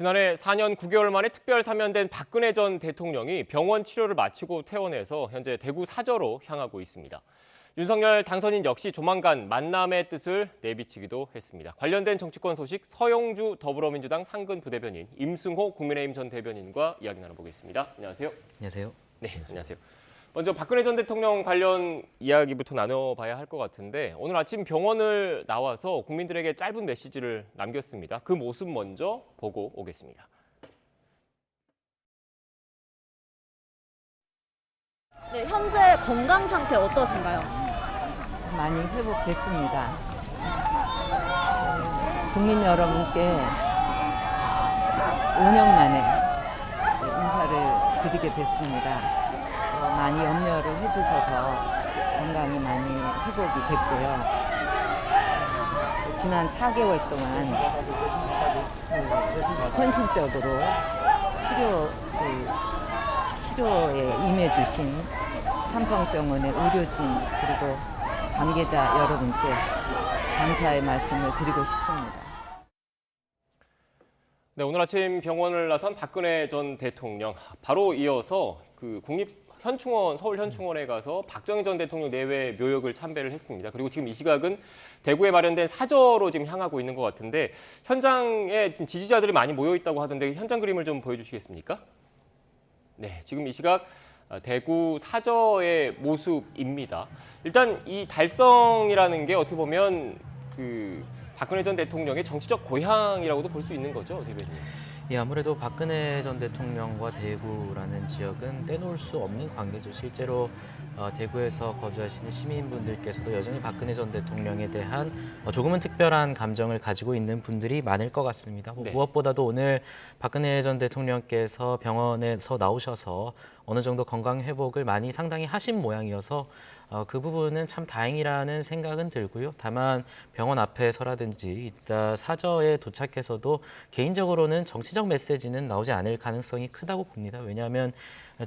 지난해 4년 9개월 만에 특별 사면된 박근혜 전 대통령이 병원 치료를 마치고 퇴원해서 현재 대구 사저로 향하고 있습니다. 윤석열 당선인 역시 조만간 만남의 뜻을 내비치기도 했습니다. 관련된 정치권 소식 서영주 더불어민주당 상근 부대변인, 임승호 국민의힘 전 대변인과 이야기 나눠보겠습니다. 안녕하세요. 안녕하세요. 네, 안녕하세요. 먼저 박근혜 전 대통령 관련 이야기부터 나눠봐야 할 것 같은데 오늘 아침 병원을 나와서 국민들에게 짧은 메시지를 남겼습니다. 그 모습 먼저 보고 오겠습니다. 네, 현재 건강 상태 어떠신가요? 많이 회복됐습니다. 국민 여러분께 5년 만에 인사를 드리게 됐습니다. 많이 염려를 해주셔서 건강이 많이 회복이 됐고요. 지난 4개월 동안 헌신적으로 치료에 임해주신 삼성병원의 의료진 그리고 관계자 여러분께 감사의 말씀을 드리고 싶습니다. 네, 오늘 아침 병원을 나선 박근혜 전 대통령, 바로 이어서 서울 현충원에 가서 박정희 전 대통령 내외 묘역을 참배를 했습니다. 그리고 지금 이 시각은 대구에 마련된 사저로 지금 향하고 있는 것 같은데 현장에 지지자들이 많이 모여 있다고 하던데 현장 그림을 좀 보여주시겠습니까? 네, 지금 이 시각 대구 사저의 모습입니다. 일단 이 달성이라는 게 어떻게 보면 박근혜 전 대통령의 정치적 고향이라고도 볼 수 있는 거죠, 대변인. 예, 아무래도 박근혜 전 대통령과 대구라는 지역은 떼놓을 수 없는 관계죠. 실제로 대구에서 거주하시는 시민분들께서도 여전히 박근혜 전 대통령에 대한 조금은 특별한 감정을 가지고 있는 분들이 많을 것 같습니다. 네. 무엇보다도 오늘 박근혜 전 대통령께서 병원에서 나오셔서 어느 정도 건강 회복을 많이 상당히 하신 모양이어서 그 부분은 참 다행이라는 생각은 들고요. 다만 병원 앞에서라든지 이따 사저에 도착해서도 개인적으로는 정치적 메시지는 나오지 않을 가능성이 크다고 봅니다. 왜냐하면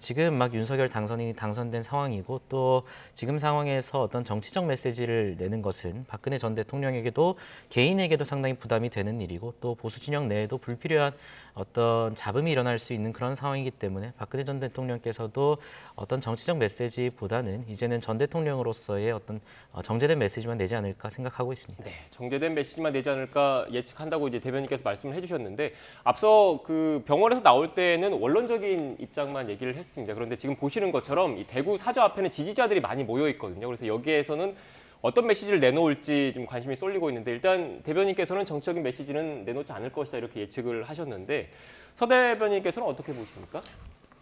지금 막 윤석열 당선인이 당선된 상황이고 또 지금 상황에서 어떤 정치적 메시지를 내는 것은 박근혜 전 대통령에게도 개인에게도 상당히 부담이 되는 일이고 또 보수 진영 내에도 불필요한 어떤 잡음이 일어날 수 있는 그런 상황이기 때문에 박근혜 전 대통령께서도 어떤 정치적 메시지보다는 이제는 전 대통령으로서의 어떤 정제된 메시지만 내지 않을까 생각하고 있습니다. 네, 정제된 메시지만 내지 않을까 예측한다고 이제 대변인께서 말씀을 해주셨는데 앞서 병원에서 나올 때는 원론적인 입장만 얘기를 했습니다. 그런데 지금 보시는 것처럼 이 대구 사저 앞에는 지지자들이 많이 모여 있거든요. 그래서 여기에서는 어떤 메시지를 내놓을지 좀 관심이 쏠리고 있는데 일단 대변인께서는 정치적인 메시지는 내놓지 않을 것이다 이렇게 예측을 하셨는데 서 대변인께서는 어떻게 보십니까?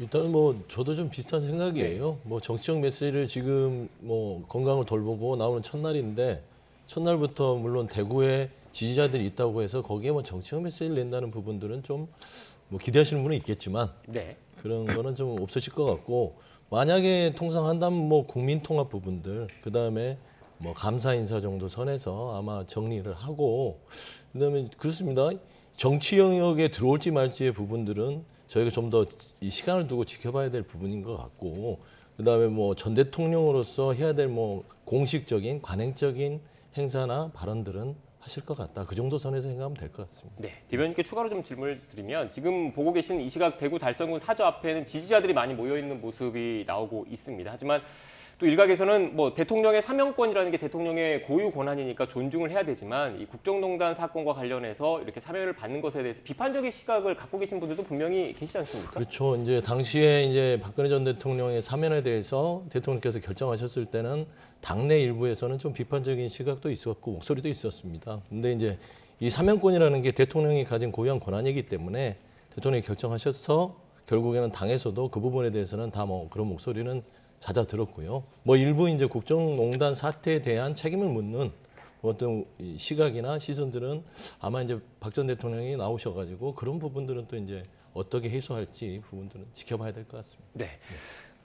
일단 저도 좀 비슷한 생각이에요. 정치적 메시지를 지금 건강을 돌보고 나오는 첫날인데 첫날부터 물론 대구에 지지자들이 있다고 해서 거기에 정치적 메시지를 낸다는 부분들은 좀 기대하시는 분은 있겠지만 네. 그런 거는 좀 없으실 것 같고 만약에 통상한다면 국민 통합 부분들 그다음에 감사 인사 정도 선에서 아마 정리를 하고 그다음에 그렇습니다. 정치 영역에 들어올지 말지의 부분들은 저희가 좀 더 이 시간을 두고 지켜봐야 될 부분인 것 같고 그다음에 전 대통령으로서 해야 될 공식적인 관행적인 행사나 발언들은 하실 것 같다. 그 정도 선에서 생각하면 될 것 같습니다. 네, 대변인께 추가로 좀 질문을 드리면 지금 보고 계신 이 시각 대구 달성군 사저 앞에는 지지자들이 많이 모여 있는 모습이 나오고 있습니다. 하지만 또 일각에서는 대통령의 사면권이라는 게 대통령의 고유 권한이니까 존중을 해야 되지만 이 국정농단 사건과 관련해서 이렇게 사면을 받는 것에 대해서 비판적인 시각을 갖고 계신 분들도 분명히 계시지 않습니까? 그렇죠. 이제 당시에 박근혜 전 대통령의 사면에 대해서 대통령께서 결정하셨을 때는 당내 일부에서는 좀 비판적인 시각도 있었고 목소리도 있었습니다. 근데 이제 이 사면권이라는 게 대통령이 가진 고유한 권한이기 때문에 대통령이 결정하셔서 결국에는 당에서도 그 부분에 대해서는 다 그런 목소리는 잦아들었고요. 일부 이제 국정농단 사태에 대한 책임을 묻는 어떤 시각이나 시선들은 아마 이제 박 전 대통령이 나오셔가지고 그런 부분들은 또 이제 어떻게 해소할지 부분들은 지켜봐야 될 것 같습니다. 네.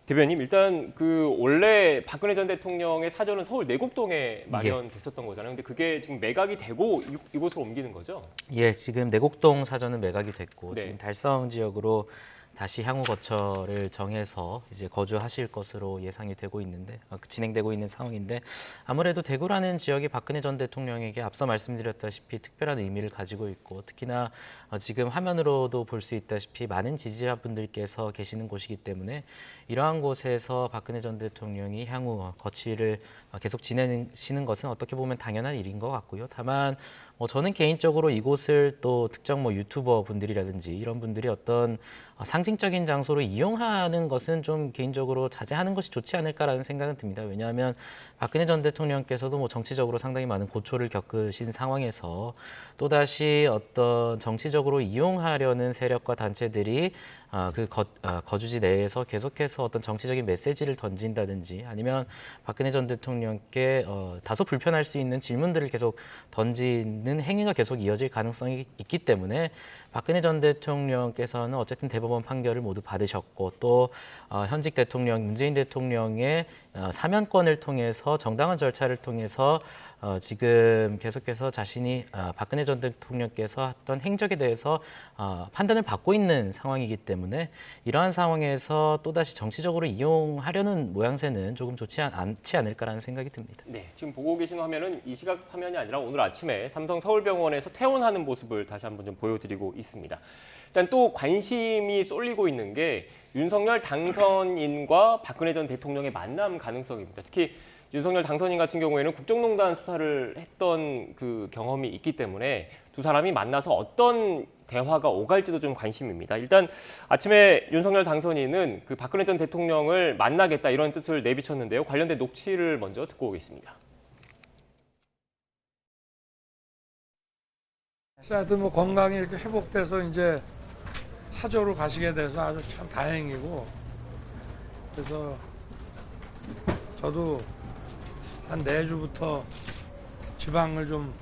대변인 일단 원래 박근혜 전 대통령의 사저는 서울 내곡동에 마련됐었던 거잖아요. 근데 그게 지금 매각이 되고 이곳으로 옮기는 거죠? 예, 지금 내곡동 사저는 매각이 됐고 네. 지금 달성 지역으로 다시 향후 거처를 정해서 이제 거주하실 것으로 예상이 되고 있는데 진행되고 있는 상황인데 아무래도 대구라는 지역이 박근혜 전 대통령에게 앞서 말씀드렸다시피 특별한 의미를 가지고 있고 특히나 지금 화면으로도 볼 수 있다시피 많은 지지자분들께서 계시는 곳이기 때문에 이러한 곳에서 박근혜 전 대통령이 향후 거취를 계속 지내시는 것은 어떻게 보면 당연한 일인 것 같고요. 다만 저는 개인적으로 이곳을 또 특정 유튜버 분들이라든지 이런 분들이 어떤 상징적인 장소로 이용하는 것은 좀 개인적으로 자제하는 것이 좋지 않을까라는 생각은 듭니다. 왜냐하면 박근혜 전 대통령께서도 정치적으로 상당히 많은 고초를 겪으신 상황에서 또다시 어떤 정치적으로 이용하려는 세력과 단체들이 거주지 내에서 계속해서 어떤 정치적인 메시지를 던진다든지 아니면 박근혜 전 대통령께 다소 불편할 수 있는 질문들을 계속 던지는 행위가 계속 이어질 가능성이 있기 때문에 박근혜 전 대통령께서는 어쨌든 대법원 판결을 모두 받으셨고 또 현직 대통령 문재인 대통령의 사면권을 통해서 정당한 절차를 통해서 지금 계속해서 자신이 박근혜 전 대통령께서 했던 행적에 대해서 판단을 받고 있는 상황이기 때문에 이러한 상황에서 또다시 정치적으로 이용하려는 모양새는 조금 좋지 않지 않을까라는 생각이 듭니다. 네, 지금 보고 계신 화면은 이 시각 화면이 아니라 오늘 아침에 삼성 서울병원에서 퇴원하는 모습을 다시 한번 좀 보여드리고 있습니다. 일단 또 관심이 쏠리고 있는 게 윤석열 당선인과 박근혜 전 대통령의 만남 가능성입니다. 특히 윤석열 당선인 같은 경우에는 국정농단 수사를 했던 그 경험이 있기 때문에 두 사람이 만나서 어떤 대화가 오갈지도 좀 관심입니다. 일단 아침에 윤석열 당선인은 그 박근혜 전 대통령을 만나겠다 이런 뜻을 내비쳤는데요. 관련된 녹취를 먼저 듣고 오겠습니다. 하여튼 건강이 이렇게 회복돼서 이제 사저로 가시게 돼서 아주 참 다행이고 그래서 저도 한 내주부터 지방을 좀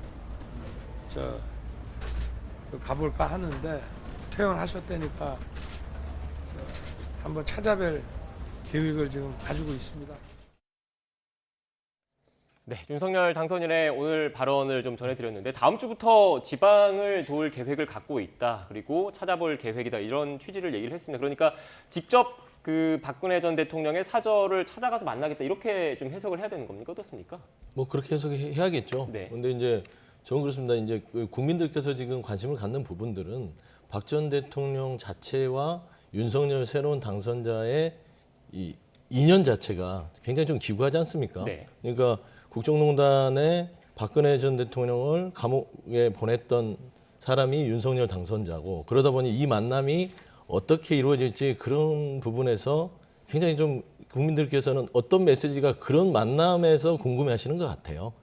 가볼까 하는데 퇴원하셨다니까 한번 찾아뵐 계획을 지금 가지고 있습니다. 네, 윤석열 당선인의 오늘 발언을 좀 전해드렸는데 다음 주부터 지방을 돌 계획을 갖고 있다. 그리고 찾아볼 계획이다. 이런 취지를 얘기를 했습니다. 그러니까 직접 그 박근혜 전 대통령의 사저를 찾아가서 만나겠다. 이렇게 좀 해석을 해야 되는 겁니까? 어떻습니까? 그렇게 해석해야겠죠. 네. 그런데 이제 저는 그렇습니다. 이제 국민들께서 지금 관심을 갖는 부분들은 박 전 대통령 자체와 윤석열 새로운 당선자의 이 인연 자체가 굉장히 좀 기구하지 않습니까? 네. 그러니까 국정농단에 박근혜 전 대통령을 감옥에 보냈던 사람이 윤석열 당선자고 그러다 보니 이 만남이 어떻게 이루어질지 그런 부분에서 굉장히 좀 국민들께서는 어떤 메시지가 그런 만남에서 궁금해하시는 것 같아요.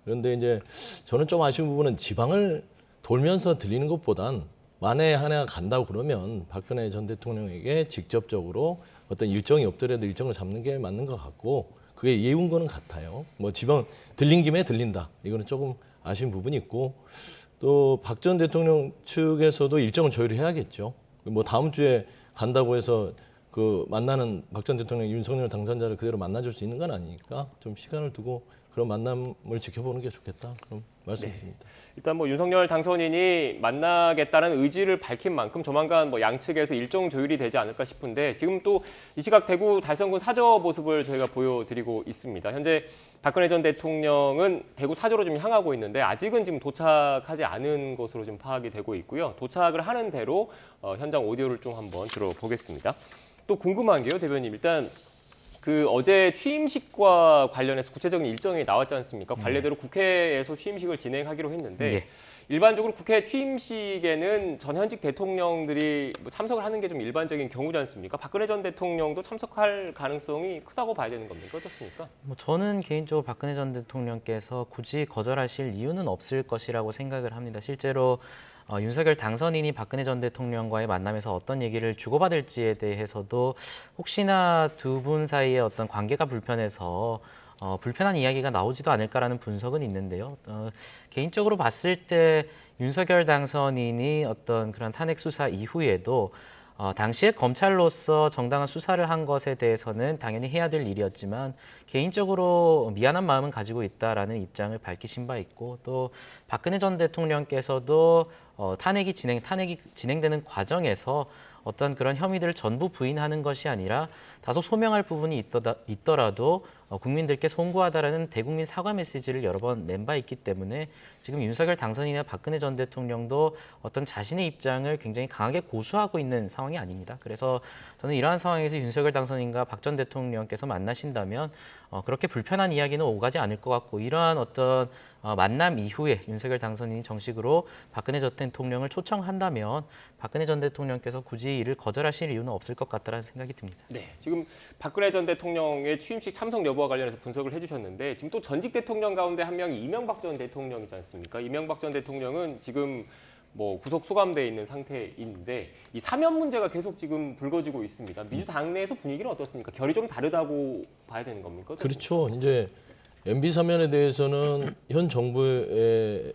그런데 이제 저는 좀 아쉬운 부분은 지방을 돌면서 들리는 것보단 만에 하나 간다고 그러면 박근혜 전 대통령에게 직접적으로 어떤 일정이 없더라도 일정을 잡는 게 맞는 것 같고 그게 예운 거는 같아요. 지방 들린 김에 들린다. 이거는 조금 아쉬운 부분이 있고 또 박 전 대통령 측에서도 일정을 조율을 해야겠죠. 다음 주에 간다고 해서 그 만나는 박 전 대통령 윤석열 당선자를 그대로 만나줄 수 있는 건 아니니까 좀 시간을 두고 그런 만남을 지켜보는 게 좋겠다. 그럼 말씀드립니다. 네. 일단 윤석열 당선인이 만나겠다는 의지를 밝힌 만큼 조만간 양측에서 일정 조율이 되지 않을까 싶은데 지금 또 이 시각 대구 달성군 사저 모습을 저희가 보여드리고 있습니다. 현재 박근혜 전 대통령은 대구 사저로 좀 향하고 있는데 아직은 지금 도착하지 않은 것으로 좀 파악이 되고 있고요. 도착을 하는 대로 현장 오디오를 좀 한번 들어보겠습니다. 또 궁금한 게요, 대변인. 일단 그 어제 취임식과 관련해서 구체적인 일정이 나왔지 않습니까? 관례대로 국회에서 취임식을 진행하기로 했는데 네. 일반적으로 국회 취임식에는 전현직 대통령들이 참석을 하는 게 좀 일반적인 경우지 않습니까? 박근혜 전 대통령도 참석할 가능성이 크다고 봐야 되는 겁니까? 어떻습니까? 저는 개인적으로 박근혜 전 대통령께서 굳이 거절하실 이유는 없을 것이라고 생각을 합니다. 실제로 윤석열 당선인이 박근혜 전 대통령과의 만남에서 어떤 얘기를 주고받을지에 대해서도 혹시나 두 분 사이의 어떤 관계가 불편해서 불편한 이야기가 나오지도 않을까라는 분석은 있는데요. 개인적으로 봤을 때 윤석열 당선인이 어떤 그런 탄핵 수사 이후에도 당시에 검찰로서 정당한 수사를 한 것에 대해서는 당연히 해야 될 일이었지만 개인적으로 미안한 마음은 가지고 있다라는 입장을 밝히신 바 있고 또 박근혜 전 대통령께서도 탄핵이 진행되는 과정에서 어떤 그런 혐의들을 전부 부인하는 것이 아니라 다소 소명할 부분이 있더라도 국민들께 송구하다라는 대국민 사과 메시지를 여러 번 낸 바 있기 때문에 지금 윤석열 당선인이나 박근혜 전 대통령도 어떤 자신의 입장을 굉장히 강하게 고수하고 있는 상황이 아닙니다. 그래서 저는 이러한 상황에서 윤석열 당선인과 박 전 대통령께서 만나신다면 그렇게 불편한 이야기는 오가지 않을 것 같고, 이러한 어떤 만남 이후에 윤석열 당선인이 정식으로 박근혜 전 대통령을 초청한다면 박근혜 전 대통령께서 굳이 이를 거절하실 이유는 없을 것 같다는 생각이 듭니다. 네, 지금 박근혜 전 대통령의 취임식 참석 여부와 관련해서 분석을 해주셨는데, 지금 또 전직 대통령 가운데 한 명이 이명박 전 대통령이지 않습니까? 이명박 전 대통령은 지금 뭐 구속 소감돼 있는 상태인데 이 사면 문제가 계속 지금 불거지고 있습니다. 민주당 내에서 분위기는 어떻습니까? 결이 좀 다르다고 봐야 되는 겁니까? 그렇죠. 이제 MB 사면에 대해서는 현 정부에서도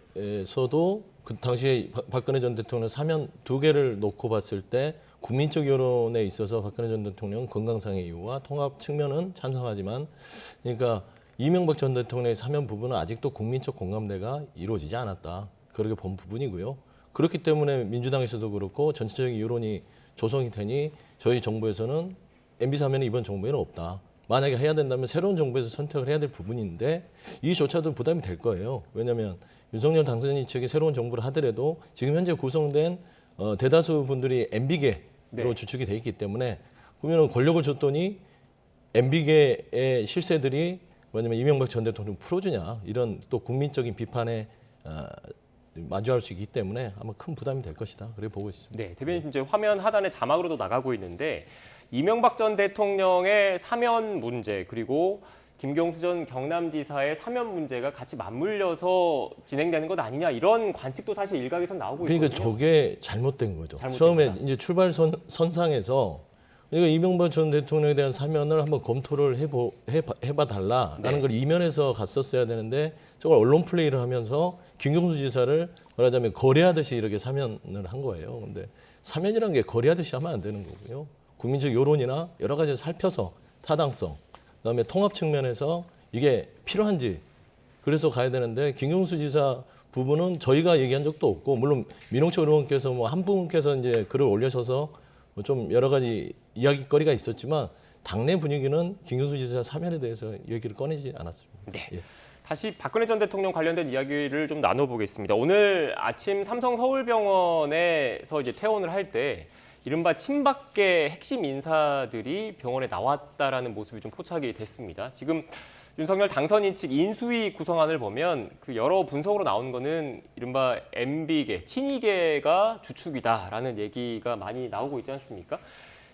그 당시에 박근혜 전 대통령 사면 2개를 놓고 봤을 때 국민적 여론에 있어서 박근혜 전 대통령 건강상의 이유와 통합 측면은 찬성하지만, 그러니까 이명박 전 대통령의 사면 부분은 아직도 국민적 공감대가 이루어지지 않았다, 그렇게 본 부분이고요. 그렇기 때문에 민주당에서도 그렇고 전체적인 여론이 조성이 되니 저희 정부에서는 MB 사면이 이번 정부에는 없다. 만약에 해야 된다면 새로운 정부에서 선택을 해야 될 부분인데 이조차도 부담이 될 거예요. 왜냐하면 윤석열 당선인 측이 새로운 정부를 하더라도 지금 현재 구성된 대다수 분들이 MB계로 네. 주축이 돼 있기 때문에, 그러면 권력을 줬더니 MB계의 실세들이 뭐냐면 이명박 전 대통령 풀어주냐, 이런 또 국민적인 비판에 마주할 수 있기 때문에 아마 큰 부담이 될 것이다, 그렇게 보고 있습니다. 네, 대변인 이제 화면 하단에 자막으로도 나가고 있는데 이명박 전 대통령의 사면 문제, 그리고 김경수 전 경남지사의 사면 문제가 같이 맞물려서 진행되는 것 아니냐, 이런 관측도 사실 일각에서 나오고 있거든요. 그러니까 저게 잘못된 거죠. 잘못된 처음에 거다. 이제 출발선상에서 그러니까 이명박 전 대통령에 대한 사면을 한번 검토를 해봐 달라라는 네. 걸 이면에서 갔었어야 되는데, 저걸 언론 플레이를 하면서 김경수 지사를 말하자면 거래하듯이 이렇게 사면을 한 거예요. 근데 사면이라는 게 거래하듯이 하면 안 되는 거고요. 국민적 여론이나 여러 가지를 살펴서 타당성, 그다음에 통합 측면에서 이게 필요한지, 그래서 가야 되는데 김경수 지사 부분은 저희가 얘기한 적도 없고, 물론 민홍철 의원께서 뭐 한 분께서 이제 글을 올려셔서 뭐 좀 여러 가지 이야기거리가 있었지만 당내 분위기는 김경수 지사 사면에 대해서 얘기를 꺼내지 않았습니다. 네. 예. 다시 박근혜 전 대통령 관련된 이야기를 좀 나눠보겠습니다. 오늘 아침 삼성 서울병원에서 이제 퇴원을 할 때 이른바 친박계 핵심 인사들이 병원에 나왔다라는 모습이 좀 포착이 됐습니다. 지금 윤석열 당선인 측 인수위 구성안을 보면 그 여러 분석으로 나오는 거는 이른바 MB계, 친이계가 주축이다라는 얘기가 많이 나오고 있지 않습니까?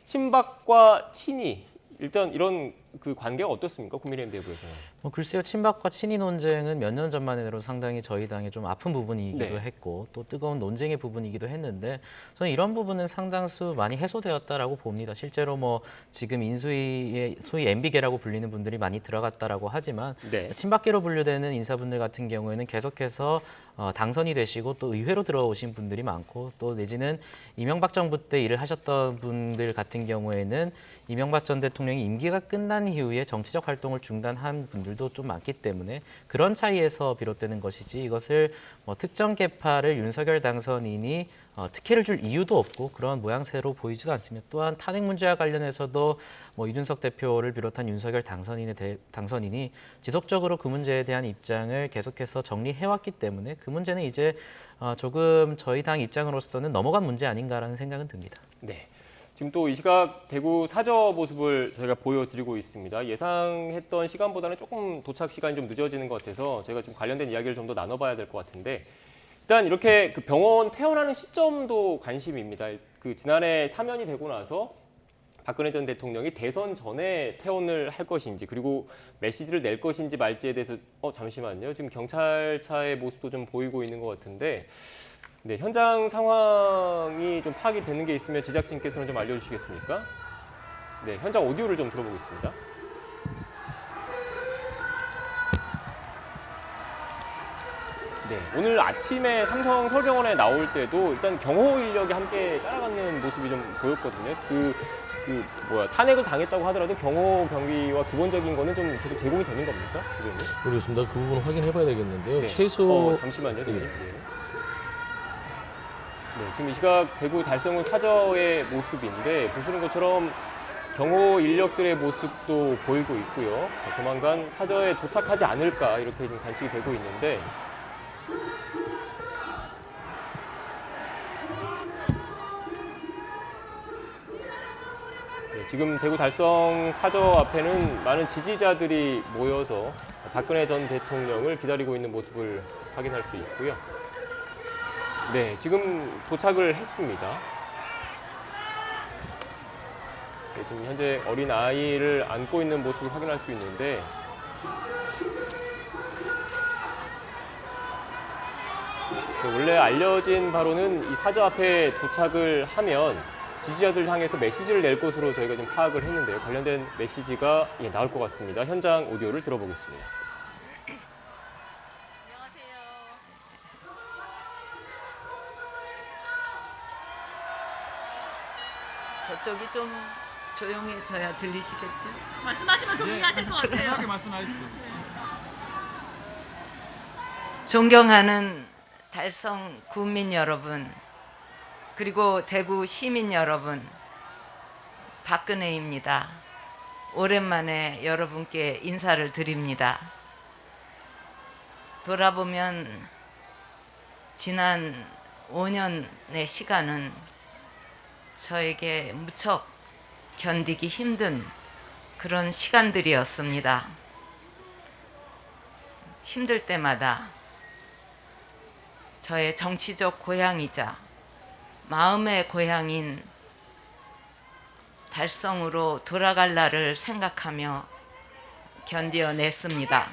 친박과 친이, 일단 이런 그 관계가 어떻습니까? 국민의힘 내부에서는. 글쎄요, 친박과 친이 논쟁은 몇 년 전만 해도 상당히 저희 당의 좀 아픈 부분이기도 네. 했고 또 뜨거운 논쟁의 부분이기도 했는데, 저는 이런 부분은 상당수 많이 해소되었다라고 봅니다. 실제로 뭐 지금 인수위에 소위 MB계라고 불리는 분들이 많이 들어갔다라고 하지만 네. 친박계로 분류되는 인사분들 같은 경우에는 계속해서 당선이 되시고 또 의회로 들어오신 분들이 많고, 또 내지는 이명박 정부 때 일을 하셨던 분들 같은 경우에는 이명박 전 대통령이 임기가 끝난 이후에 정치적 활동을 중단한 분들도 좀 많기 때문에 그런 차이에서 비롯되는 것이지, 이것을 뭐 특정 계파를 윤석열 당선인이 특혜를 줄 이유도 없고 그런 모양새로 보이지도 않습니다. 또한 탄핵 문제와 관련해서도 뭐 이준석 대표를 비롯한 윤석열 당선인이 지속적으로 그 문제에 대한 입장을 계속해서 정리해왔기 때문에 그 문제는 이제 조금 저희 당 입장으로서는 넘어간 문제 아닌가라는 생각은 듭니다. 네. 지금 또 이 시각 대구 사저 모습을 저희가 보여드리고 있습니다. 예상했던 시간보다는 조금 도착 시간이 좀 늦어지는 것 같아서 저희가 좀 관련된 이야기를 좀 더 나눠봐야 될 것 같은데, 일단 이렇게 그 병원 퇴원하는 시점도 관심입니다. 그 지난해 사면이 되고 나서 박근혜 전 대통령이 대선 전에 퇴원을 할 것인지, 그리고 메시지를 낼 것인지 말지에 대해서 잠시만요. 지금 경찰차의 모습도 좀 보이고 있는 것 같은데, 네, 현장 상황이 좀 파악이 되는 게 있으면 제작진께서는 좀 알려주시겠습니까? 네, 현장 오디오를 좀 들어보겠습니다. 네, 오늘 아침에 삼성 서울병원에 나올 때도 일단 경호 인력이 함께 따라가는 모습이 좀 보였거든요. 탄핵을 당했다고 하더라도 경호 경비와 기본적인 거는 좀 계속 제공이 되는 겁니까? 그러면? 모르겠습니다. 그 부분 확인해봐야 되겠는데요. 네. 최소 잠시만요, 대표님. 예. 네. 네, 지금 이 시각 대구 달성군 사저의 모습인데 보시는 것처럼 경호 인력들의 모습도 보이고 있고요. 조만간 사저에 도착하지 않을까 이렇게 지금 관측이 되고 있는데 네, 지금 대구 달성 사저 앞에는 많은 지지자들이 모여서 박근혜 전 대통령을 기다리고 있는 모습을 확인할 수 있고요. 네, 지금 도착을 했습니다. 네, 지금 현재 어린 아이를 안고 있는 모습을 확인할 수 있는데 네, 원래 알려진 바로는 이 사저 앞에 도착을 하면 지지자들 향해서 메시지를 낼 것으로 저희가 좀 파악을 했는데요. 관련된 메시지가 나올 것 같습니다. 현장 오디오를 들어보겠습니다. 저쪽이 좀 조용해져야 들리시겠죠? 말씀하시면 조용히 하실 것 같아요. 편하게 말씀하십시오. 존경하는 달성 군민 여러분, 그리고 대구 시민 여러분, 박근혜입니다. 오랜만에 여러분께 인사를 드립니다. 돌아보면 지난 5년의 시간은 저에게 무척 견디기 힘든 그런 시간들이었습니다. 힘들 때마다 저의 정치적 고향이자 마음의 고향인 달성으로 돌아갈 날을 생각하며 견뎌냈습니다.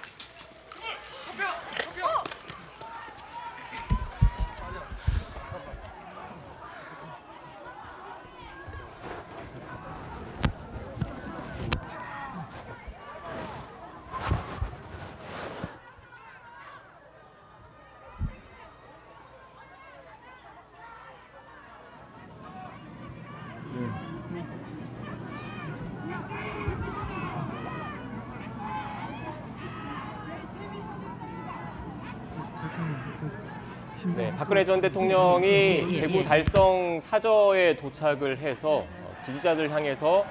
네, 박근혜 전 대통령이 예. 대구 달성 사저에 도착을 해서 지지자들 향해서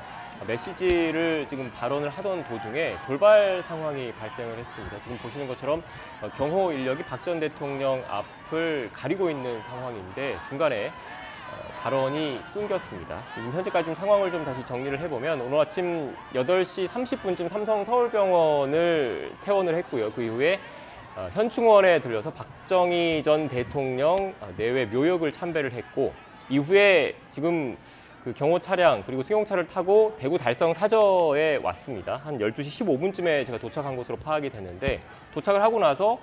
메시지를 지금 발언을 하던 도중에 돌발 상황이 발생을 했습니다. 지금 보시는 것처럼 경호 인력이 박 전 대통령 앞을 가리고 있는 상황인데 중간에 발언이 끊겼습니다. 지금 현재까지 좀 상황을 좀 다시 정리를 해보면 오늘 아침 8시 30분쯤 삼성 서울병원을 퇴원을 했고요. 그 이후에 현충원에 들려서 박정희 전 대통령 내외 묘역을 참배를 했고 이후에 지금 그 경호 차량 그리고 승용차를 타고 대구 달성 사저에 왔습니다. 한 12시 15분쯤에 제가 도착한 것으로 파악이 됐는데 도착을 하고 나서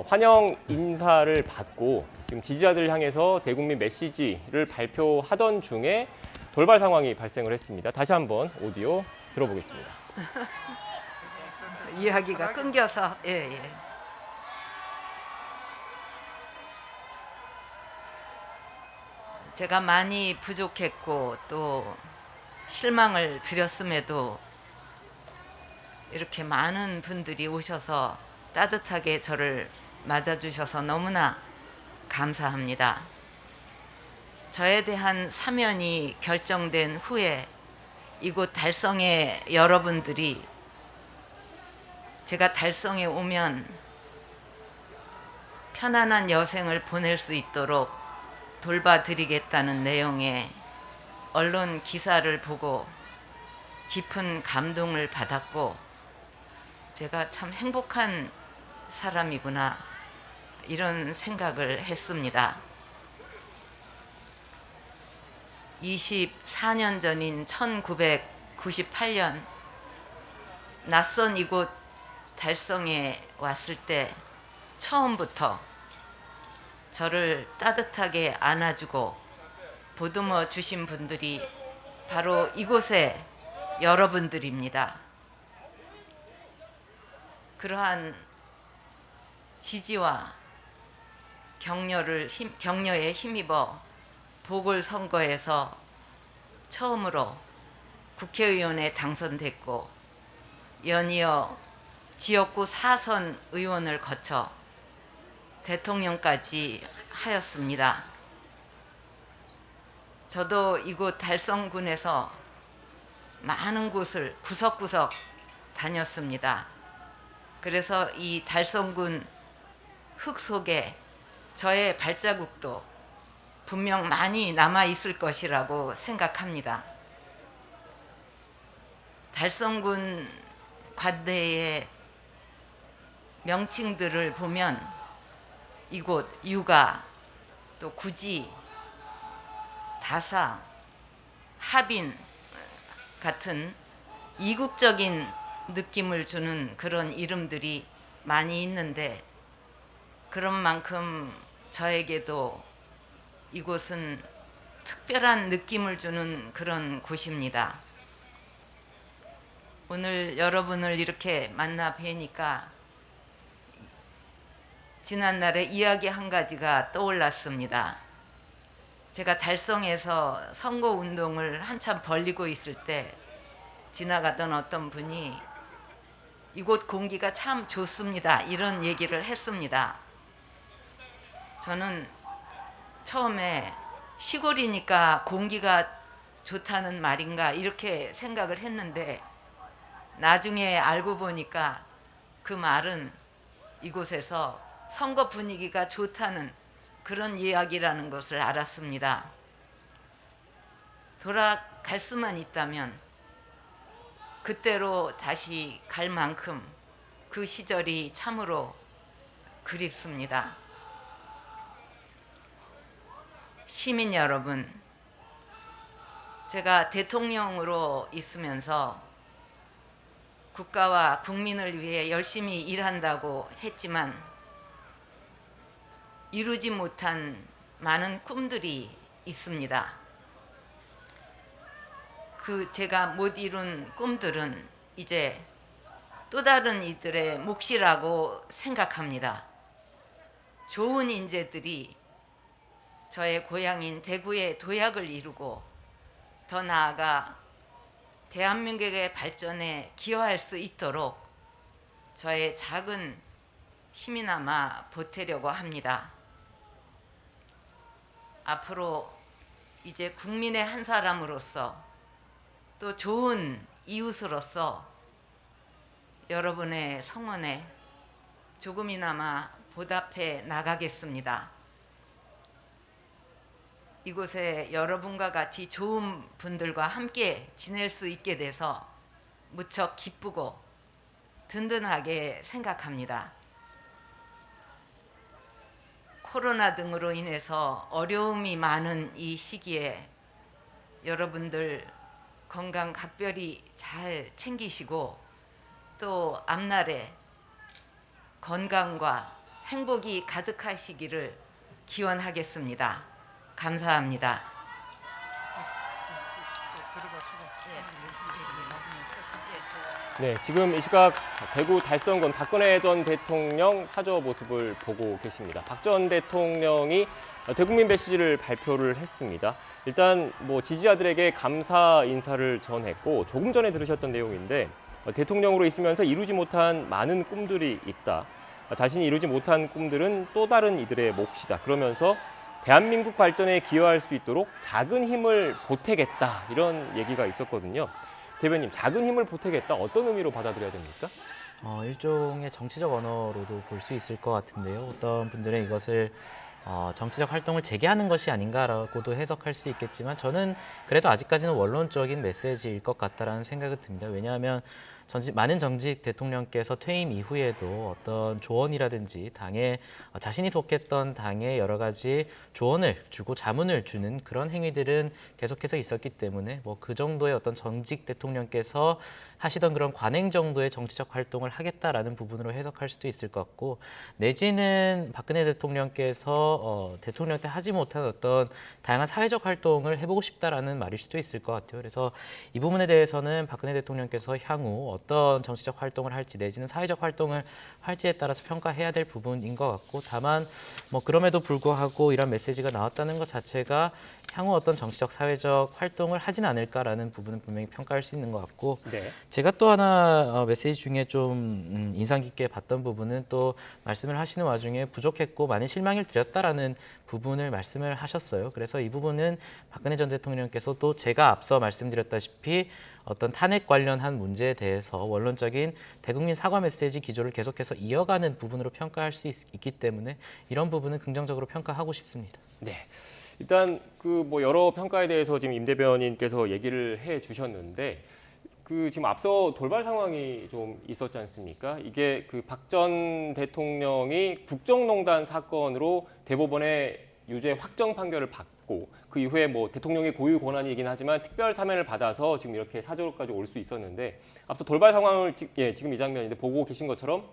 환영 인사를 받고 지금 지지자들을 향해서 대국민 메시지를 발표하던 중에 돌발 상황이 발생을 했습니다. 다시 한번 오디오 들어보겠습니다. 이야기가 끊겨서 예. 제가 많이 부족했고 또 실망을 드렸음에도 이렇게 많은 분들이 오셔서 따뜻하게 저를 맞아주셔서 너무나 감사합니다. 저에 대한 사면이 결정된 후에 이곳 달성의 여러분들이 제가 달성에 오면 편안한 여생을 보낼 수 있도록 돌봐드리겠다는 내용의 언론 기사를 보고 깊은 감동을 받았고 제가 참 행복한 사람이구나 이런 생각을 했습니다. 24년 전인 1998년 낯선 이곳 달성에 왔을 때 처음부터 저를 따뜻하게 안아주고 보듬어 주신 분들이 바로 이곳의 여러분들입니다. 그러한 지지와 격려에 힘입어 보궐선거에서 처음으로 국회의원에 당선됐고 연이어 지역구 4선 의원을 거쳐 대통령까지 하였습니다. 저도 이곳 달성군에서 많은 곳을 구석구석 다녔습니다. 그래서 이 달성군 흙 속에 저의 발자국도 분명 많이 남아 있을 것이라고 생각합니다. 달성군 관내의 명칭들을 보면 이곳 유가, 또 구지, 다사, 하빈 같은 이국적인 느낌을 주는 그런 이름들이 많이 있는데, 그런 만큼 저에게도 이곳은 특별한 느낌을 주는 그런 곳입니다. 오늘 여러분을 이렇게 만나 뵈니까 지난날에 이야기 한 가지가 떠올랐습니다. 제가 달성에서 선거운동을 한참 벌이고 있을 때 지나가던 어떤 분이 이곳 공기가 참 좋습니다, 이런 얘기를 했습니다. 저는 처음에 시골이니까 공기가 좋다는 말인가 이렇게 생각을 했는데, 나중에 알고 보니까 그 말은 이곳에서 선거 분위기가 좋다는 그런 이야기라는 것을 알았습니다. 돌아갈 수만 있다면 그때로 다시 갈 만큼 그 시절이 참으로 그립습니다. 시민 여러분, 제가 대통령으로 있으면서 국가와 국민을 위해 열심히 일한다고 했지만 이루지 못한 많은 꿈들이 있습니다. 그 제가 못 이룬 꿈들은 이제 또 다른 이들의 몫이라고 생각합니다. 좋은 인재들이 저의 고향인 대구의 도약을 이루고 더 나아가 대한민국의 발전에 기여할 수 있도록 저의 작은 힘이나마 보태려고 합니다. 앞으로 이제 국민의 한 사람으로서 또 좋은 이웃으로서 여러분의 성원에 조금이나마 보답해 나가겠습니다. 이곳에 여러분과 같이 좋은 분들과 함께 지낼 수 있게 돼서 무척 기쁘고 든든하게 생각합니다. 코로나 등으로 인해서 어려움이 많은 이 시기에 여러분들 건강 각별히 잘 챙기시고 또 앞날에 건강과 행복이 가득하시기를 기원하겠습니다. 감사합니다. 네, 지금 이 시각 대구 달성군 박근혜 전 대통령 사저 모습을 보고 계십니다. 박 전 대통령이 대국민 메시지를 발표를 했습니다. 일단 뭐 지지자들에게 감사 인사를 전했고, 조금 전에 들으셨던 내용인데 대통령으로 있으면서 이루지 못한 많은 꿈들이 있다. 자신이 이루지 못한 꿈들은 또 다른 이들의 몫이다. 그러면서 대한민국 발전에 기여할 수 있도록 작은 힘을 보태겠다, 이런 얘기가 있었거든요. 대변인, 작은 힘을 보태겠다, 어떤 의미로 받아들여야 됩니까? 일종의 정치적 언어로도 볼 수 있을 것 같은데요. 어떤 분들은 이것을 정치적 활동을 재개하는 것이 아닌가라고도 해석할 수 있겠지만, 저는 그래도 아직까지는 원론적인 메시지일 것 같다라는 생각이 듭니다. 왜냐하면 많은 전직 대통령께서 퇴임 이후에도 어떤 조언이라든지 당에 자신이 속했던 당에 여러 가지 조언을 주고 자문을 주는 그런 행위들은 계속해서 있었기 때문에 뭐 그 정도의 어떤 전직 대통령께서 하시던 그런 관행 정도의 정치적 활동을 하겠다라는 부분으로 해석할 수도 있을 것 같고, 내지는 박근혜 대통령께서 대통령 때 하지 못한 어떤 다양한 사회적 활동을 해보고 싶다라는 말일 수도 있을 것 같아요. 그래서 이 부분에 대해서는 박근혜 대통령께서 향후 어떤 정치적 활동을 할지 내지는 사회적 활동을 할지에 따라서 평가해야 될 부분인 것 같고 다만 뭐 그럼에도 불구하고 이런 메시지가 나왔다는 것 자체가 향후 어떤 정치적 사회적 활동을 하진 않을까라는 부분은 분명히 평가할 수 있는 것 같고 네. 제가 또 하나 메시지 중에 좀 인상 깊게 봤던 부분은 또 말씀을 하시는 와중에 부족했고 많은 실망을 드렸다라는 부분을 말씀을 하셨어요. 그래서 이 부분은 박근혜 전 대통령께서도 제가 앞서 말씀드렸다시피 어떤 탄핵 관련한 문제에 대해서 원론적인 대국민 사과 메시지 기조를 계속해서 이어가는 부분으로 평가할 수 있기 때문에 이런 부분은 긍정적으로 평가하고 싶습니다. 네. 일단 그 뭐 여러 평가에 대해서 지금 임 대변인께서 얘기를 해 주셨는데 그 지금 앞서 돌발 상황이 좀 있었지 않습니까? 이게 그 박 전 대통령이 국정농단 사건으로 대법원의 유죄 확정 판결을 받고 그 이후에 뭐 대통령의 고유 권한이긴 하지만 특별 사면을 받아서 지금 이렇게 사저로까지 올 수 있었는데 앞서 돌발 상황을 지금 이 장면인데 보고 계신 것처럼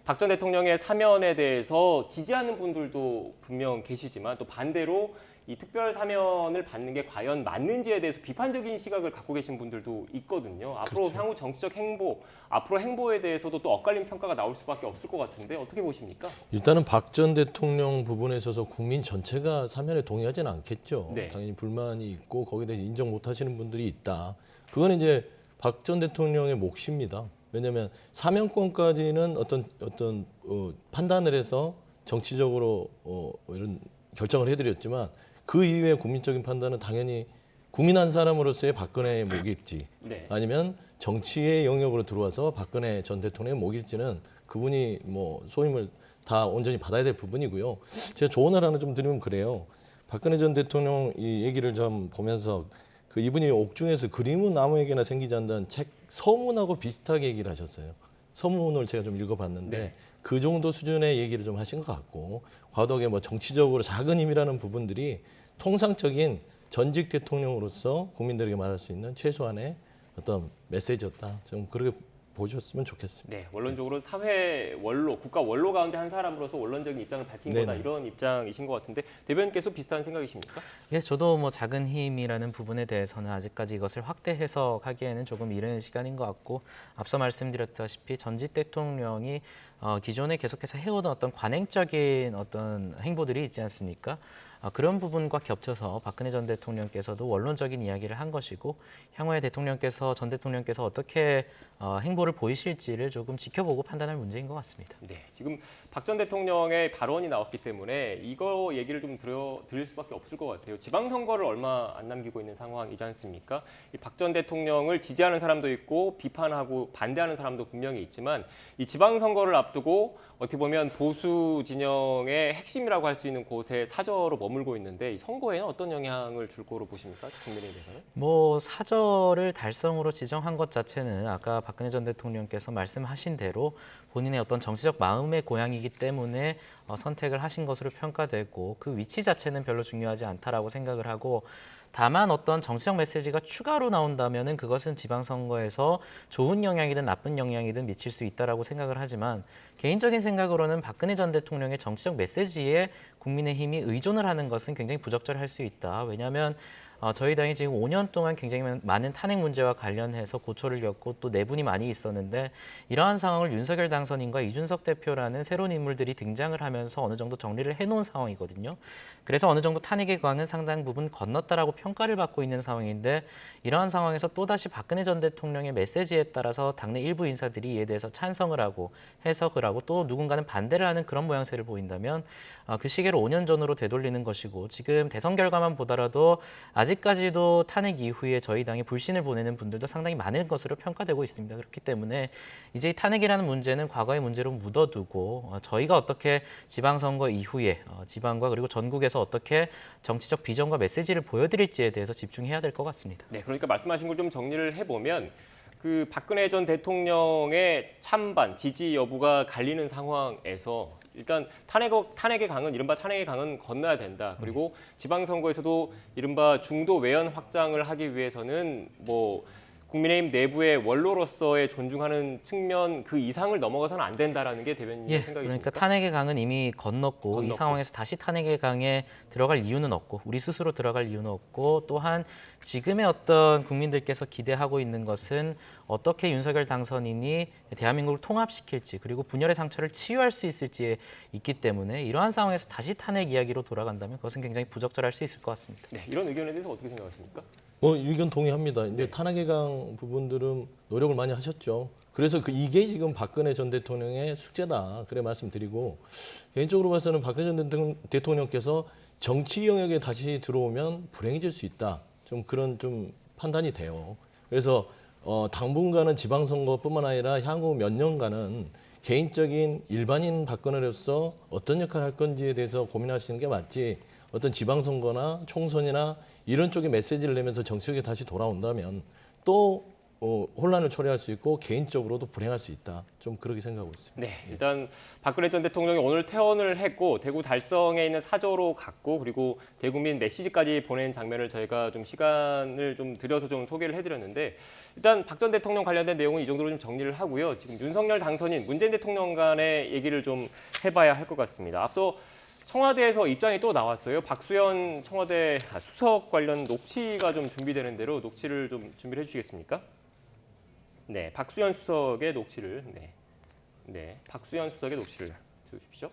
박 전 대통령의 사면에 대해서 지지하는 분들도 분명 계시지만 또 반대로 이 특별 사면을 받는 게 과연 맞는지에 대해서 비판적인 시각을 갖고 계신 분들도 있거든요. 앞으로 그렇죠. 향후 정치적 행보, 앞으로 행보에 대해서도 또 엇갈린 평가가 나올 수밖에 없을 것 같은데 어떻게 보십니까? 일단은 박 전 대통령 부분에 있어서 국민 전체가 사면에 동의하지는 않겠죠. 네. 당연히 불만이 있고 거기에 대해서 인정 못하시는 분들이 있다. 그건 이제 박 전 대통령의 몫입니다. 왜냐하면 사면권까지는 어떤 판단을 해서 정치적으로 이런 결정을 해드렸지만 그 이후에 국민적인 판단은 당연히 국민 한 사람으로서의 박근혜의 몫일지 네. 아니면 정치의 영역으로 들어와서 박근혜 전 대통령의 몫일지는 그분이 뭐 소임을 다 온전히 받아야 될 부분이고요. 제가 조언을 하나 좀 드리면 그래요. 박근혜 전 대통령 이 얘기를 좀 보면서 그 이분이 옥중에서 그림은 아무에게나 생기지 않는 책 서문하고 비슷하게 얘기를 하셨어요. 서문을 제가 좀 읽어봤는데 네. 그 정도 수준의 얘기를 좀 하신 것 같고 과도하게 뭐 정치적으로 작은 힘이라는 부분들이 통상적인 전직 대통령으로서 국민들에게 말할 수 있는 최소한의 어떤 메시지였다. 좀 그렇게 보셨으면 좋겠습니다. 네, 원론적으로 사회 원로, 국가 원로 가운데 한 사람으로서 원론적인 입장을 밝힌 네네. 거다 이런 입장이신 것 같은데 대변인께서 비슷한 생각이십니까? 예, 저도 뭐 작은 힘이라는 부분에 대해서는 아직까지 이것을 확대 해석하기에는 조금 이른 시간인 것 같고 앞서 말씀드렸다시피 전직 대통령이 기존에 계속해서 해오던 어떤 관행적인 어떤 행보들이 있지 않습니까? 그런 부분과 겹쳐서 박근혜 전 대통령께서도 원론적인 이야기를 한 것이고 향후에 전 대통령께서 어떻게 행보를 보이실지를 조금 지켜보고 판단할 문제인 것 같습니다. 네, 지금 박 전 대통령의 발언이 나왔기 때문에 이거 얘기를 좀 드릴 수밖에 없을 것 같아요. 지방선거를 얼마 안 남기고 있는 상황이지 않습니까? 이 박 전 대통령을 지지하는 사람도 있고 비판하고 반대하는 사람도 분명히 있지만 이 지방선거를 앞두고 어떻게 보면 보수 진영의 핵심이라고 할 수 있는 곳에 사저로 머물고 있는데 이 선거에는 어떤 영향을 줄 거로 보십니까? 국민의힘에서는? 뭐 사저를 달성으로 지정한 것 자체는 아까 박근혜 전 대통령께서 말씀하신 대로 본인의 어떤 정치적 마음의 고향이기 때문에 선택을 하신 것으로 평가되고 그 위치 자체는 별로 중요하지 않다라고 생각을 하고 다만 어떤 정치적 메시지가 추가로 나온다면은 그것은 지방선거에서 좋은 영향이든 나쁜 영향이든 미칠 수 있다라고 생각을 하지만 개인적인 생각으로는 박근혜 전 대통령의 정치적 메시지에 국민의힘이 의존을 하는 것은 굉장히 부적절할 수 있다. 왜냐하면 저희 당이 지금 5년 동안 굉장히 많은 탄핵 문제와 관련해서 고초를 겪고 또 내분이 많이 있었는데 이러한 상황을 윤석열 당선인과 이준석 대표라는 새로운 인물들이 등장을 하면서 어느 정도 정리를 해놓은 상황이거든요. 그래서 어느 정도 탄핵의 광은 상당 부분 건넜다라고 평가를 받고 있는 상황인데 이러한 상황에서 또다시 박근혜 전 대통령의 메시지에 따라서 당내 일부 인사들이 이에 대해서 찬성을 하고 해석을 하고 또 누군가는 반대를 하는 그런 모양새를 보인다면 그 시계를 5년 전으로 되돌리는 것이고 지금 대선 결과만 보더라도 아직까지도 탄핵 이후에 저희 당에 불신을 보내는 분들도 상당히 많은 것으로 평가되고 있습니다. 그렇기 때문에 이제 이 탄핵이라는 문제는 과거의 문제로 묻어두고 저희가 어떻게 지방선거 이후에 지방과 그리고 전국에서 어떻게 정치적 비전과 메시지를 보여드릴지에 대해서 집중해야 될 것 같습니다. 네, 그러니까 말씀하신 걸 좀 정리를 해보면 그 박근혜 전 대통령의 찬반, 지지 여부가 갈리는 상황에서 일단 탄핵의 강은 이른바 탄핵의 강은 건너야 된다. 그리고 지방선거에서도 이른바 중도 외연 확장을 하기 위해서는 뭐 국민의힘 내부의 원로로서의 존중하는 측면 그 이상을 넘어가서는 안 된다라는 게 대변인 예, 생각이십니까? 그러니까 탄핵의 강은 이미 건넜고 이 상황에서 다시 탄핵의 강에 들어갈 이유는 없고 우리 스스로 들어갈 이유는 없고 또한 지금의 어떤 국민들께서 기대하고 있는 것은 어떻게 윤석열 당선인이 대한민국을 통합시킬지 그리고 분열의 상처를 치유할 수 있을지에 있기 때문에 이러한 상황에서 다시 탄핵 이야기로 돌아간다면 그것은 굉장히 부적절할 수 있을 것 같습니다. 네, 이런 의견에 대해서 어떻게 생각하십니까? 의견 동의합니다. 이제 탄핵의 강 부분들은 노력을 많이 하셨죠. 그래서 이게 지금 박근혜 전 대통령의 숙제다. 그래 말씀드리고 개인적으로 봐서는 박근혜 전 대통령께서 정치 영역에 다시 들어오면 불행해질 수 있다. 좀 그런 좀 판단이 돼요. 그래서 당분간은 지방선거뿐만 아니라 향후 몇 년간은 개인적인 일반인 박근혜로서 어떤 역할을 할 건지에 대해서 고민하시는 게 맞지. 어떤 지방선거나 총선이나 이런 쪽에 메시지를 내면서 정치력에 다시 돌아온다면 또 혼란을 초래할 수 있고 개인적으로도 불행할 수 있다. 좀 그렇게 생각하고 있습니다. 네, 일단 박근혜 전 대통령이 오늘 퇴원을 했고 대구 달성에 있는 사저로 갔고 그리고 대국민 메시지까지 보낸 장면을 저희가 좀 시간을 좀 들여서 좀 소개를 해드렸는데 일단 박 전 대통령 관련된 내용은 이 정도로 좀 정리를 하고요. 지금 윤석열 당선인, 문재인 대통령 간의 얘기를 좀 해봐야 할 것 같습니다. 앞서 청와대에서 입장이 또 나왔어요. 박수현 청와대 수석 관련 녹취가 좀 준비되는 대로 녹취를 좀 준비를 해주시겠습니까? 네, 박수현 수석의 녹취를 박수현 수석의 녹취를 들으십시오.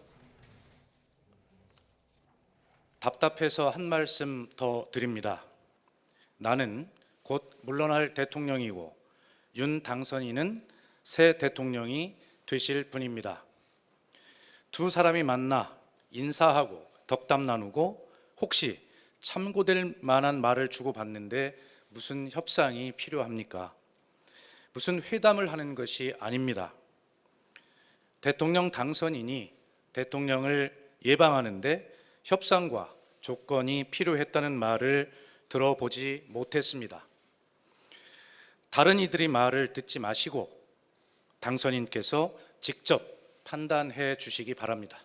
답답해서 한 말씀 더 드립니다. 나는 곧 물러날 대통령이고 윤 당선인은 새 대통령이 되실 분입니다. 두 사람이 만나 인사하고 덕담 나누고 혹시 참고될 만한 말을 주고받는데 무슨 협상이 필요합니까? 무슨 회담을 하는 것이 아닙니다. 대통령 당선인이 대통령을 예방하는데 협상과 조건이 필요했다는 말을 들어보지 못했습니다. 다른 이들의 말을 듣지 마시고 당선인께서 직접 판단해 주시기 바랍니다.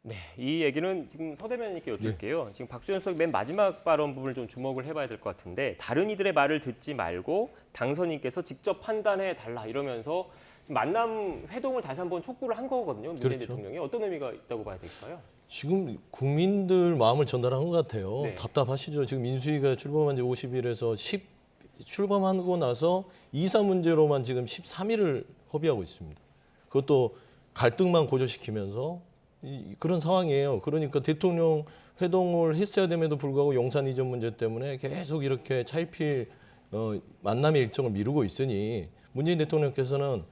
네, 이 얘기는 지금 서 대변인께 여쭐게요. 지금 박수현 수석 맨 마지막 발언 부분을 좀 주목을 해봐야 될 것 같은데 다른 이들의 말을 듣지 말고 당선인께서 직접 판단해 달라 이러면서 만남 회동을 다시 한번 촉구를 한 거거든요. 문재인 그렇죠. 대통령이 어떤 의미가 있다고 봐야 될까요? 지금 국민들 마음을 전달한 것 같아요. 네. 답답하시죠. 지금 민수위가 출범한 지 50일에서 출범하고 나서 이사 문제로만 지금 13일을 허비하고 있습니다. 그것도 갈등만 고조시키면서 그런 상황이에요. 그러니까 대통령 회동을 했어야 됨에도 불구하고 용산 이전 문제 때문에 계속 이렇게 차일피일 만남의 일정을 미루고 있으니 문재인 대통령께서는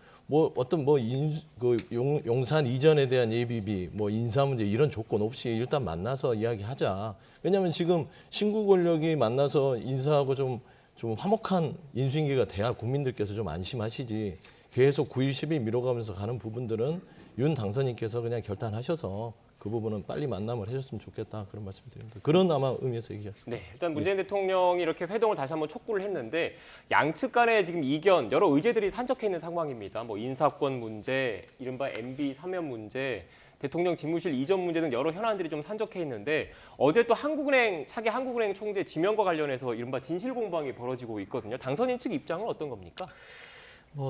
용산 이전에 대한 예비비, 인사 문제 이런 조건 없이 일단 만나서 이야기하자. 왜냐하면 지금 신구 권력이 만나서 인사하고 좀 화목한 인수인계가 돼야 국민들께서 좀 안심하시지. 계속 9일, 10일 미뤄가면서 가는 부분들은 윤 당선인께서 그냥 결단하셔서 그 부분은 빨리 만남을 해줬으면 좋겠다 그런 말씀드립니다. 그런 아마 의미에서 얘기했습니다. 네, 일단 문재인 대통령이 이렇게 회동을 다시 한번 촉구를 했는데 양측 간에 지금 이견, 여러 의제들이 산적해 있는 상황입니다. 인사권 문제, 이른바 MB 사면 문제, 대통령 집무실 이전 문제 등 여러 현안들이 좀 산적해 있는데 어제 또 차기 한국은행 총재 지명과 관련해서 이른바 진실 공방이 벌어지고 있거든요. 당선인 측 입장은 어떤 겁니까?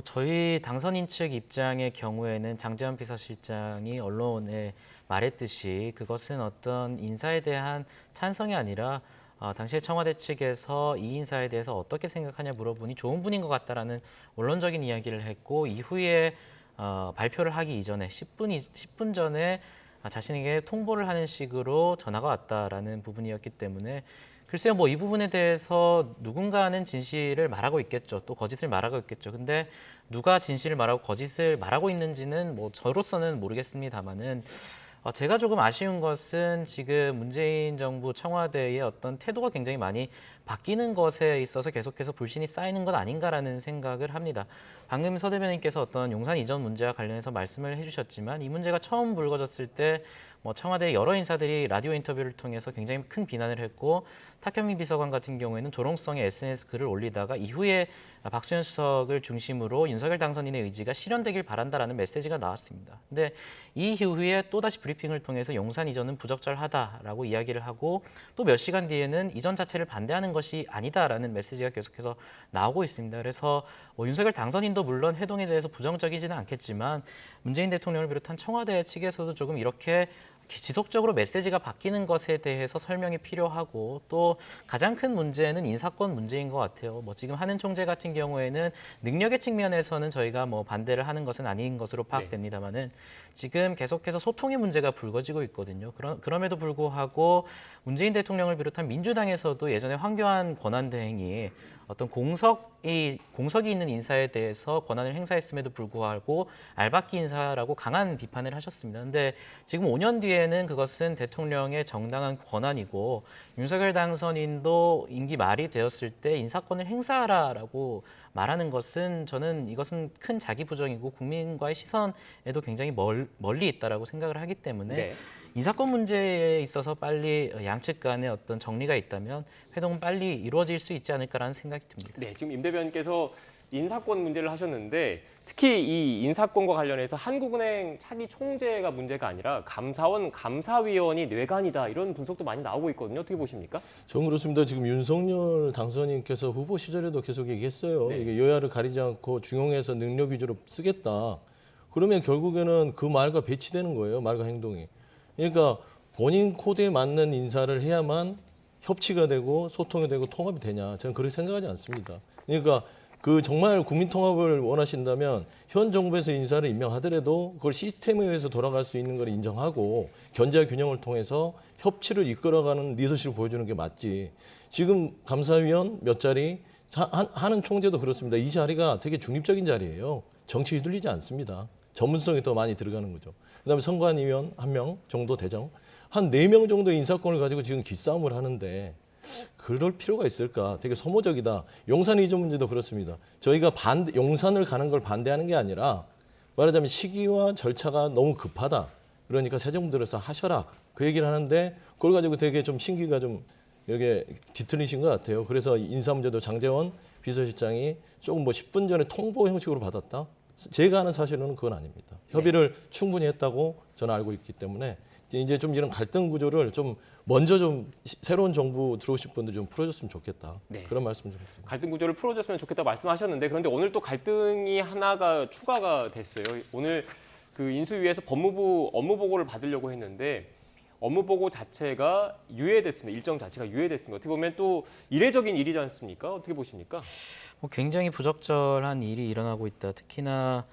저희 당선인 측 입장의 경우에는 장제원 비서실장이 언론에 말했듯이 그것은 어떤 인사에 대한 찬성이 아니라 당시에 청와대 측에서 이 인사에 대해서 어떻게 생각하냐 물어보니 좋은 분인 것 같다라는 원론적인 이야기를 했고 이후에 발표를 하기 이전에 10분 전에 자신에게 통보를 하는 식으로 전화가 왔다라는 부분이었기 때문에 글쎄요, 이 부분에 대해서 누군가는 진실을 말하고 있겠죠. 또 거짓을 말하고 있겠죠. 근데 누가 진실을 말하고 거짓을 말하고 있는지는 저로서는 모르겠습니다만은 제가 조금 아쉬운 것은 지금 문재인 정부 청와대의 어떤 태도가 굉장히 많이 바뀌는 것에 있어서 계속해서 불신이 쌓이는 것 아닌가라는 생각을 합니다. 방금 서 대변인께서 어떤 용산 이전 문제와 관련해서 말씀을 해주셨지만 이 문제가 처음 불거졌을 때 청와대 여러 인사들이 라디오 인터뷰를 통해서 굉장히 큰 비난을 했고 탁현민 비서관 같은 경우에는 조롱성의 SNS 글을 올리다가 이후에 박수현 수석을 중심으로 윤석열 당선인의 의지가 실현되길 바란다라는 메시지가 나왔습니다. 근데 이 이후에 또다시 브리핑을 통해서 용산 이전은 부적절하다라고 이야기를 하고 또 몇 시간 뒤에는 이전 자체를 반대하는 것이 아니다라는 메시지가 계속해서 나오고 있습니다. 그래서 윤석열 당선인도 물론 회동에 대해서 부정적이지는 않겠지만 문재인 대통령을 비롯한 청와대 측에서도 조금 이렇게 지속적으로 메시지가 바뀌는 것에 대해서 설명이 필요하고 또 가장 큰 문제는 인사권 문제인 것 같아요. 뭐 지금 하는 총재 같은 경우에는 능력의 측면에서는 저희가 뭐 반대를 하는 것은 아닌 것으로 파악됩니다만은 지금 계속해서 소통의 문제가 불거지고 있거든요. 그럼에도 불구하고 문재인 대통령을 비롯한 민주당에서도 예전에 황교안 권한대행이 어떤 공석이 있는 인사에 대해서 권한을 행사했음에도 불구하고 알박기 인사라고 강한 비판을 하셨습니다. 그런데 지금 5년 뒤에는 그것은 대통령의 정당한 권한이고 윤석열 당선인도 임기 말이 되었을 때 인사권을 행사하라라고 말하는 것은 저는 이것은 큰 자기 부정이고 국민과의 시선에도 굉장히 멀리 있다라고 생각을 하기 때문에 네. 인사권 문제에 있어서 빨리 양측 간의 어떤 정리가 있다면 회동은 빨리 이루어질 수 있지 않을까라는 생각이 듭니다. 네, 지금 임 대변인께서 인사권 문제를 하셨는데 특히 이 인사권과 관련해서 한국은행 차기 총재가 문제가 아니라 감사원 감사위원이 뇌관이다 이런 분석도 많이 나오고 있거든요. 어떻게 보십니까? 저는 그렇습니다. 지금 윤석열 당선인께서 후보 시절에도 계속 얘기했어요. 네. 이게 여야를 가리지 않고 중용해서 능력 위주로 쓰겠다. 그러면 결국에는 그 말과 배치되는 거예요. 말과 행동이. 그러니까 본인 코드에 맞는 인사를 해야만 협치가 되고 소통이 되고 통합이 되냐. 저는 그렇게 생각하지 않습니다. 그러니까 그 정말 국민 통합을 원하신다면 현 정부에서 인사를 임명하더라도 그걸 시스템에 의해서 돌아갈 수 있는 걸 인정하고 견제와 균형을 통해서 협치를 이끌어가는 리더십을 보여주는 게 맞지. 지금 감사위원 몇 자리 하는 총재도 그렇습니다. 이 자리가 되게 중립적인 자리예요. 정치 휘둘리지 않습니다. 전문성이 더 많이 들어가는 거죠. 그다음에 선관위원 1명 정도 되죠. 한 4명 정도의 인사권을 가지고 지금 기싸움을 하는데 그럴 필요가 있을까? 되게 소모적이다. 용산 이전 문제도 그렇습니다. 저희가 용산을 가는 걸 반대하는 게 아니라 말하자면 시기와 절차가 너무 급하다. 그러니까 새 정부 들어서 하셔라. 그 얘기를 하는데 그걸 가지고 되게 좀 심기가 좀 여기에 뒤틀리신 것 같아요. 그래서 인사 문제도 장제원 비서실장이 조금 뭐 10분 전에 통보 형식으로 받았다. 제가 아는 사실은 그건 아닙니다. 협의를 충분히 했다고 저는 알고 있기 때문에 이제 좀 이런 갈등 구조를 좀 먼저 좀 새로운 정부 들어오실 분들 좀 풀어줬으면 좋겠다. 네. 그런 말씀 좀 드립니다. 갈등 구조를 풀어줬으면 좋겠다 말씀하셨는데 그런데 오늘 또 갈등이 하나가 추가가 됐어요. 오늘 그 인수위에서 법무부 업무 보고를 받으려고 했는데 업무 보고 자체가 유예됐습니다. 일정 자체가 유예됐습니다. 어떻게 보면 또 이례적인 일이지 않습니까? 어떻게 보십니까? 굉장히 부적절한 일이 일어나고 있다. 특히나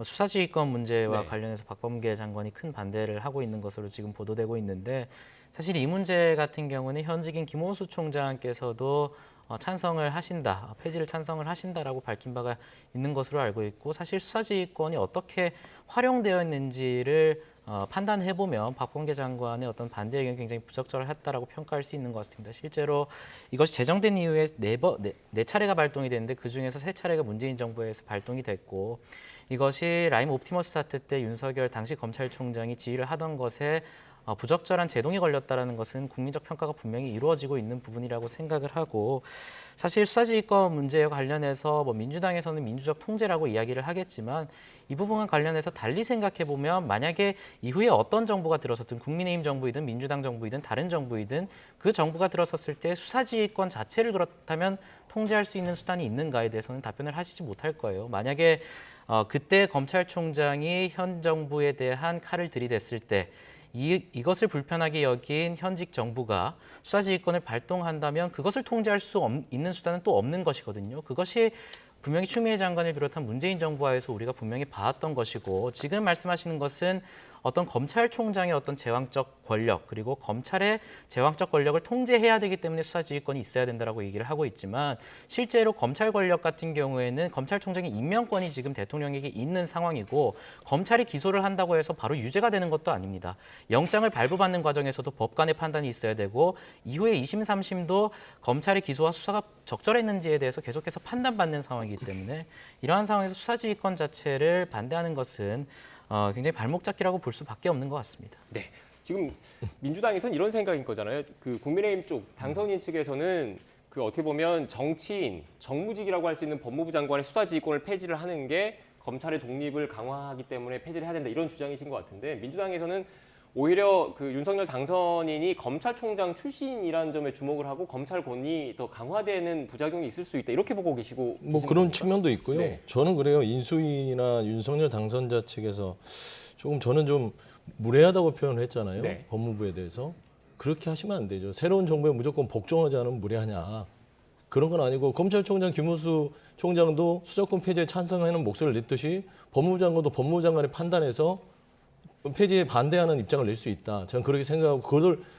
수사지휘권 문제와 네. 관련해서 박범계 장관이 큰 반대를 하고 있는 것으로 지금 보도되고 있는데 사실 이 문제 같은 경우는 현직인 김호수 총장께서도 찬성을 하신다, 폐지를 찬성을 하신다라고 밝힌 바가 있는 것으로 알고 있고 사실 수사지휘권이 어떻게 활용되어 있는지를 판단해보면 박범계 장관의 어떤 반대 의견이 굉장히 부적절했다라고 평가할 수 있는 것 같습니다. 실제로 이것이 제정된 이후에 네 차례가 발동이 됐는데 그중에서 3차례가 문재인 정부에서 발동이 됐고 이것이 라임 옵티머스 사태 때 윤석열 당시 검찰총장이 지휘를 하던 것에 부적절한 제동이 걸렸다는 것은 국민적 평가가 분명히 이루어지고 있는 부분이라고 생각을 하고 사실 수사지휘권 문제에 관련해서 뭐 민주당에서는 민주적 통제라고 이야기를 하겠지만 이 부분과 관련해서 달리 생각해보면 만약에 이후에 어떤 정부가 들어섰든 국민의힘 정부이든 민주당 정부이든 다른 정부이든 그 정부가 들어섰을 때 수사지휘권 자체를 그렇다면 통제할 수 있는 수단이 있는가에 대해서는 답변을 하시지 못할 거예요. 만약에 그때 검찰총장이 현 정부에 대한 칼을 들이댔을 때 이것을 불편하게 여긴 현직 정부가 수사지휘권을 발동한다면 그것을 통제할 수 있는 수단은 또 없는 것이거든요. 그것이 분명히 추미애 장관을 비롯한 문재인 정부하에서 우리가 분명히 봐왔던 것이고 지금 말씀하시는 것은 어떤 검찰총장의 어떤 제왕적 권력 그리고 검찰의 제왕적 권력을 통제해야 되기 때문에 수사지휘권이 있어야 된다라고 얘기를 하고 있지만 실제로 검찰 권력 같은 경우에는 검찰총장의 임명권이 지금 대통령에게 있는 상황이고 검찰이 기소를 한다고 해서 바로 유죄가 되는 것도 아닙니다. 영장을 발부받는 과정에서도 법관의 판단이 있어야 되고 이후에 2심, 3심도 검찰의 기소와 수사가 적절했는지에 대해서 계속해서 판단받는 상황이기 때문에 이러한 상황에서 수사지휘권 자체를 반대하는 것은 굉장히 발목 잡기라고 볼 수밖에 없는 것 같습니다. 네. 지금 민주당에서는 이런 생각인 거잖아요. 그 국민의힘 쪽 당선인 측에서는 그 어떻게 보면 정치인, 정무직이라고 할 수 있는 법무부 장관의 수사지휘권을 폐지를 하는 게 검찰의 독립을 강화하기 때문에 폐지를 해야 된다 이런 주장이신 것 같은데 민주당에서는 오히려 그 윤석열 당선인이 검찰총장 출신이라는 점에 주목을 하고 검찰 권위 더 강화되는 부작용이 있을 수 있다 이렇게 보고 계시고 뭐 계시는 그런 겁니까? 측면도 있고요. 네. 저는 그래요. 인수위나 윤석열 당선자 측에서 조금 저는 좀 무례하다고 표현을 했잖아요. 네. 법무부에 대해서. 그렇게 하시면 안 되죠. 새로운 정부에 무조건 복종하지 않으면 무례하냐. 그런 건 아니고 검찰총장 김문수 총장도 수사권 폐지에 찬성하는 목소리를 냈듯이 법무부 장관도 법무부 장관의 판단에서 폐지에 반대하는 입장을 낼 수 있다. 저는 그렇게 생각하고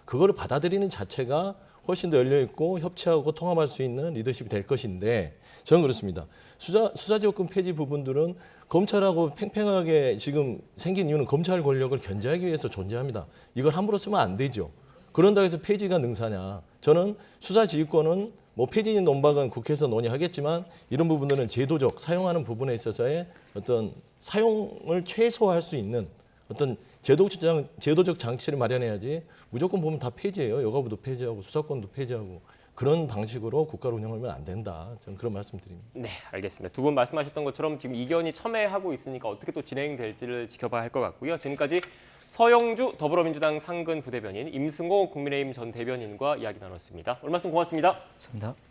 그거를 받아들이는 자체가 훨씬 더 열려 있고 협치하고 통합할 수 있는 리더십이 될 것인데 저는 그렇습니다. 수사지휘권 폐지 부분들은 검찰하고 팽팽하게 지금 생긴 이유는 검찰 권력을 견제하기 위해서 존재합니다. 이걸 함부로 쓰면 안 되죠. 그런다고 해서 폐지가 능사냐. 저는 수사지휘권은 뭐 폐지 논박은 국회에서 논의하겠지만 이런 부분들은 제도적 사용하는 부분에 있어서의 어떤 사용을 최소화할 수 있는 어떤 제도적 장치를 마련해야지 무조건 보면 다 폐지예요. 여가부도 폐지하고 수사권도 폐지하고 그런 방식으로 국가를 운영하면 안 된다. 저는 그런 말씀드립니다. 네, 알겠습니다. 두 분 말씀하셨던 것처럼 지금 이견이 첨예하고 있으니까 어떻게 또 진행될지를 지켜봐야 할 것 같고요. 지금까지 서영주 더불어민주당 상근 부대변인, 임승호 국민의힘 전 대변인과 이야기 나눴습니다. 오늘 말씀 고맙습니다. 감사합니다.